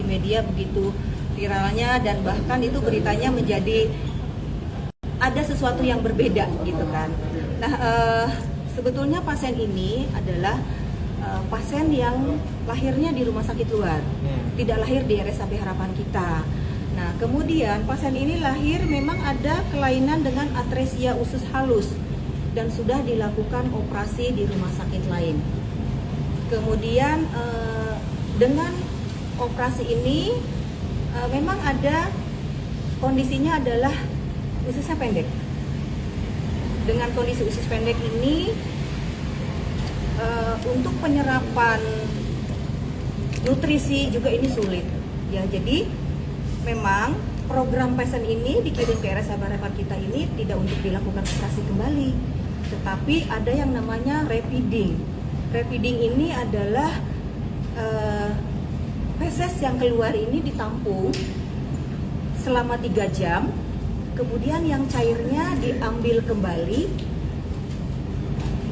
media begitu viralnya, dan bahkan itu beritanya menjadi ada sesuatu yang berbeda gitu kan. Nah, sebetulnya pasien ini adalah pasien yang lahirnya di rumah sakit luar, tidak lahir di RSAP Harapan Kita. Nah, kemudian pasien ini lahir memang ada kelainan dengan atresia usus halus dan sudah dilakukan operasi di rumah sakit lain. Kemudian dengan operasi ini memang ada kondisinya adalah ususnya pendek. Dengan kondisi usus pendek ini untuk penyerapan nutrisi juga ini sulit. Ya, jadi memang program pasien ini dikirim ke RSAP Harapan Kita ini tidak untuk dilakukan operasi kembali, tetapi ada yang namanya repeating. Repeating ini adalah feses yang keluar ini ditampung selama 3 jam, kemudian yang cairnya diambil kembali,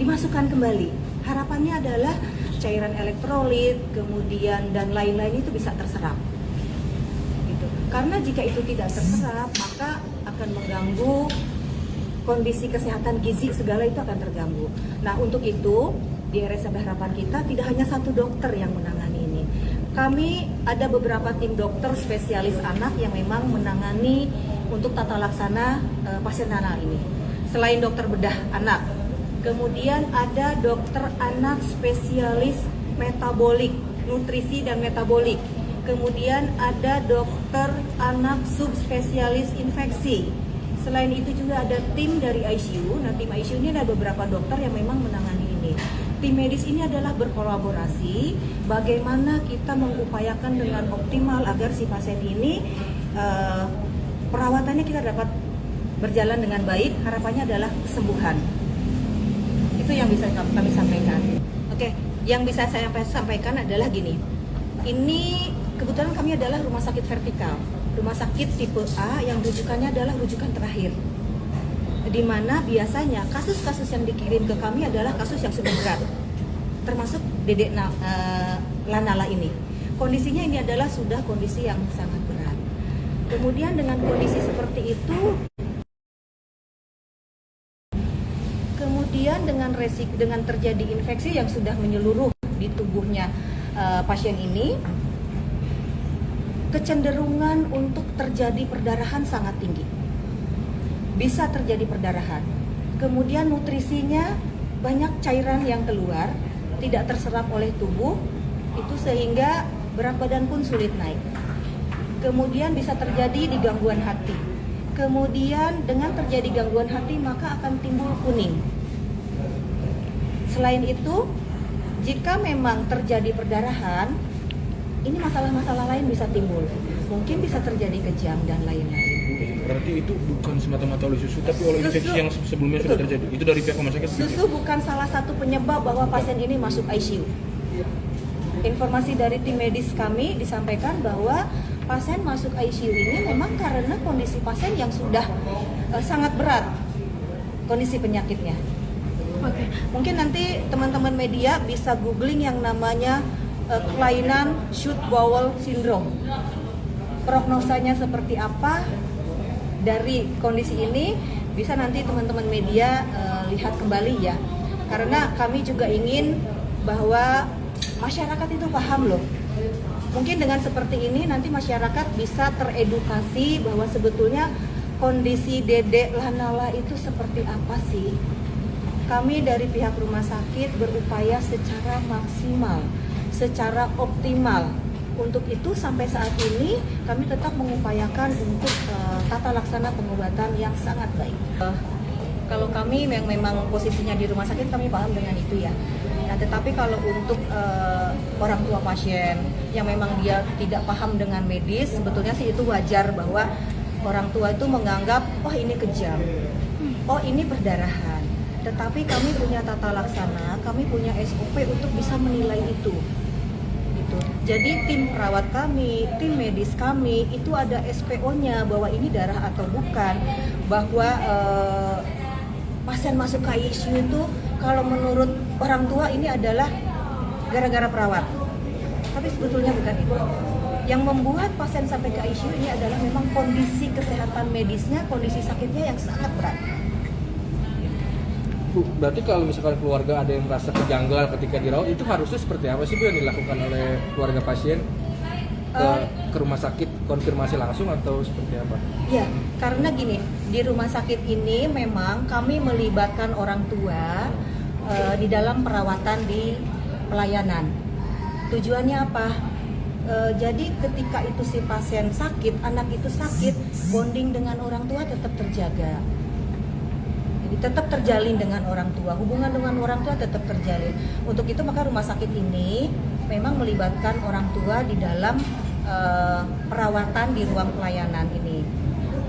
dimasukkan kembali. Harapannya adalah cairan elektrolit, kemudian dan lain-lain itu bisa terserap. Gitu. Karena jika itu tidak terserap, maka akan mengganggu kondisi kesehatan gizi, segala itu akan terganggu. Nah, untuk itu di RSAP Harapan Kita tidak hanya satu dokter yang menangani ini. Kami ada beberapa tim dokter spesialis anak yang memang menangani untuk tata laksana pasien anak ini. Selain dokter bedah anak, kemudian ada dokter anak spesialis metabolik, nutrisi dan metabolik. Kemudian ada dokter anak subspesialis infeksi. Selain itu juga ada tim dari ICU. Nah, tim ICU ini ada beberapa dokter yang memang menangani ini. Tim medis ini adalah berkolaborasi bagaimana kita mengupayakan dengan optimal agar si pasien ini perawatannya kita dapat berjalan dengan baik. Harapannya adalah kesembuhan. Itu yang bisa kami sampaikan. Oke, yang bisa saya sampaikan adalah gini. Ini kebetulan kami adalah rumah sakit vertikal, rumah sakit tipe A yang rujukannya adalah rujukan terakhir. Di mana biasanya kasus-kasus yang dikirim ke kami adalah kasus yang sudah berat, termasuk Dedek Lanala ini. Kondisinya ini adalah sudah kondisi yang sangat berat. Kemudian dengan kondisi seperti itu, kemudian dengan terjadi infeksi yang sudah menyeluruh di tubuhnya pasien ini, kecenderungan untuk terjadi perdarahan sangat tinggi. Bisa terjadi perdarahan. Kemudian nutrisinya banyak cairan yang keluar, tidak terserap oleh tubuh, itu sehingga berat badan pun sulit naik. Kemudian bisa terjadi di gangguan hati. Kemudian dengan terjadi gangguan hati maka akan timbul kuning. Selain itu, jika memang terjadi perdarahan, ini masalah-masalah lain bisa timbul. Mungkin bisa terjadi kejang dan lain-lain. Berarti itu bukan semata-mata oleh susu, tapi oleh infeksi yang sebelumnya sudah terjadi. Itu dari pihak rumah sakit. Susu bukan salah satu penyebab bahwa pasien ini masuk ICU. Informasi dari tim medis kami disampaikan bahwa pasien masuk ICU ini memang karena kondisi pasien yang sudah sangat berat kondisi penyakitnya. Oke. Mungkin nanti teman-teman media bisa googling yang namanya kelainan Short Bowel Syndrome. Prognosanya seperti apa dari kondisi ini bisa nanti teman-teman media lihat kembali ya. Karena kami juga ingin bahwa masyarakat itu paham loh. Mungkin dengan seperti ini nanti masyarakat bisa teredukasi bahwa sebetulnya kondisi Dedek Lanala itu seperti apa sih. Kami dari pihak rumah sakit berupaya secara maksimal, secara optimal. Untuk itu sampai saat ini kami tetap mengupayakan untuk tata laksana pengobatan yang sangat baik. Kalau kami yang memang posisinya di rumah sakit kami paham dengan itu ya. Nah, tetapi kalau untuk orang tua pasien yang memang dia tidak paham dengan medis, sebetulnya sih itu wajar bahwa orang tua itu menganggap oh ini kejam, oh ini perdarahan. Tetapi kami punya tata laksana, kami punya SOP untuk bisa menilai itu. Jadi tim perawat kami, tim medis kami itu ada SPO-nya bahwa ini darah atau bukan, bahwa pasien masuk ke ICU itu kalau menurut orang tua ini adalah gara-gara perawat, tapi sebetulnya bukan itu. Yang membuat pasien sampai ke ICU ini adalah memang kondisi kesehatan medisnya, kondisi sakitnya yang sangat berat. Bu, berarti kalau misalkan keluarga ada yang merasa kejanggal ketika dirawat, itu harusnya seperti apa sih Bu yang dilakukan oleh keluarga pasien ke rumah sakit, konfirmasi langsung atau seperti apa? Ya, karena gini, di rumah sakit ini memang kami melibatkan orang tua di dalam perawatan di pelayanan. Tujuannya apa? Jadi ketika itu si pasien sakit, anak itu sakit, bonding dengan orang tua tetap terjaga. Jadi tetap terjalin dengan orang tua, hubungan dengan orang tua tetap terjalin. Untuk itu maka rumah sakit ini memang melibatkan orang tua di dalam perawatan di ruang pelayanan ini.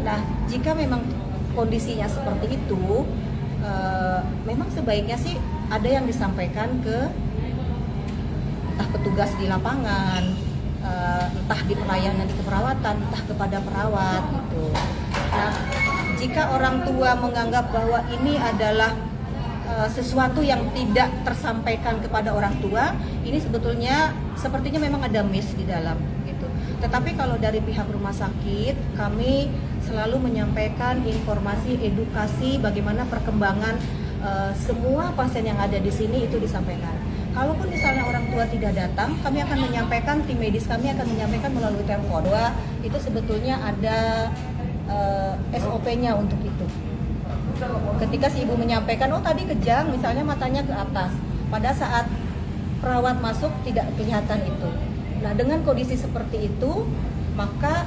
Nah, jika memang kondisinya seperti itu, memang sebaiknya sih ada yang disampaikan ke entah petugas di lapangan, entah di pelayanan di keperawatan, entah kepada perawat gitu. Nah, jika orang tua menganggap bahwa ini adalah sesuatu yang tidak tersampaikan kepada orang tua, ini sebetulnya sepertinya memang ada miss di dalam gitu. Tetapi kalau dari pihak rumah sakit, kami selalu menyampaikan informasi, edukasi bagaimana perkembangan semua pasien yang ada di sini itu disampaikan. Kalaupun misalnya orang tua tidak datang, kami akan menyampaikan, tim medis kami akan menyampaikan melalui telepon bahwa itu sebetulnya ada SOP-nya untuk itu. Ketika si ibu menyampaikan, oh tadi kejang, misalnya matanya ke atas, pada saat perawat masuk tidak kelihatan itu. Nah, dengan kondisi seperti itu, maka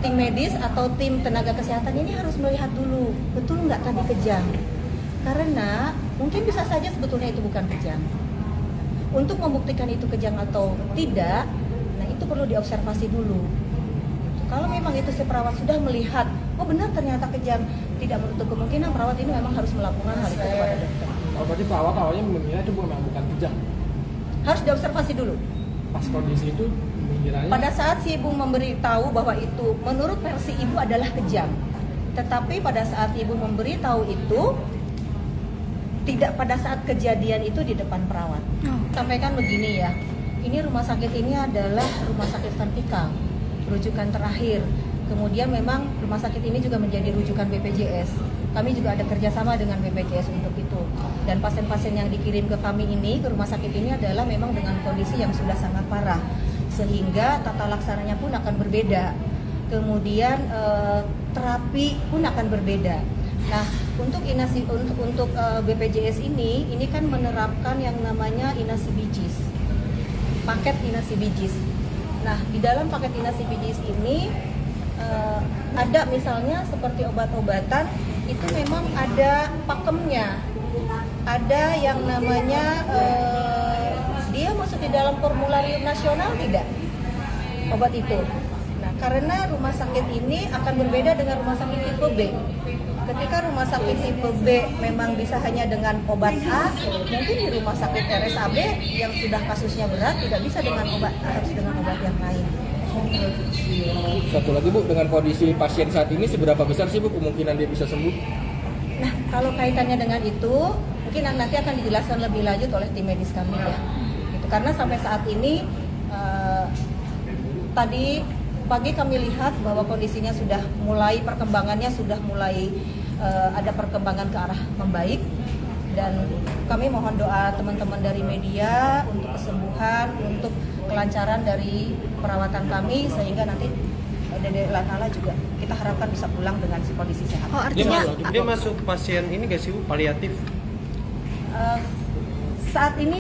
tim medis atau tim tenaga kesehatan ini harus melihat dulu, betul nggak tadi kejang? Karena mungkin bisa saja sebetulnya itu bukan kejang. Untuk membuktikan itu kejang atau tidak, nah itu perlu diobservasi dulu. Kalau memang itu si perawat sudah melihat, oh benar ternyata kejang, tidak menutup kemungkinan perawat ini memang harus melakukan hal itu kepada dokter. Oh, berarti perawat awalnya mengira itu memang bukan kejang. Harus diobservasi dulu. Pas kondisi itu mengiranya. Pada saat si ibu memberitahu bahwa itu menurut versi ibu adalah kejang, tetapi pada saat ibu memberitahu itu tidak pada saat kejadian itu di depan perawat. Sampaikan begini ya, ini rumah sakit ini adalah rumah sakit vertikal, rujukan terakhir. Kemudian memang rumah sakit ini juga menjadi rujukan BPJS. Kami juga ada kerjasama dengan BPJS untuk itu. Dan pasien-pasien yang dikirim ke kami ini, ke rumah sakit ini adalah memang dengan kondisi yang sudah sangat parah. Sehingga tata laksananya pun akan berbeda. Kemudian terapi pun akan berbeda. Nah, untuk BPJS ini kan menerapkan yang namanya inasi bijis, paket inasi bijis. Nah, di dalam paket inasi bijis ini ada misalnya seperti obat-obatan itu memang ada pakemnya, ada yang namanya dia masuk di dalam formularium nasional tidak obat itu. Nah, karena rumah sakit ini akan berbeda dengan rumah sakit tipe B. Ketika rumah sakit tipe B memang bisa hanya dengan obat A, mungkin di rumah sakit RSAB yang sudah kasusnya berat tidak bisa dengan obat A, harus dengan obat yang lain. Satu lagi Bu, dengan kondisi pasien saat ini seberapa besar sih Bu kemungkinan dia bisa sembuh? Nah, kalau kaitannya dengan itu, mungkin nanti akan dijelaskan lebih lanjut oleh tim medis kami ya. Gitu. Karena sampai saat ini tadi pagi kami lihat bahwa kondisinya sudah mulai perkembangannya sudah mulai ada perkembangan ke arah membaik, dan kami mohon doa teman-teman dari media untuk kesembuhan, untuk kelancaran dari perawatan kami sehingga nanti Dede Lanala juga kita harapkan bisa pulang dengan kondisi sehat. Oh, artinya dia masuk pasien ini gak sih Bu, paliatif? Saat ini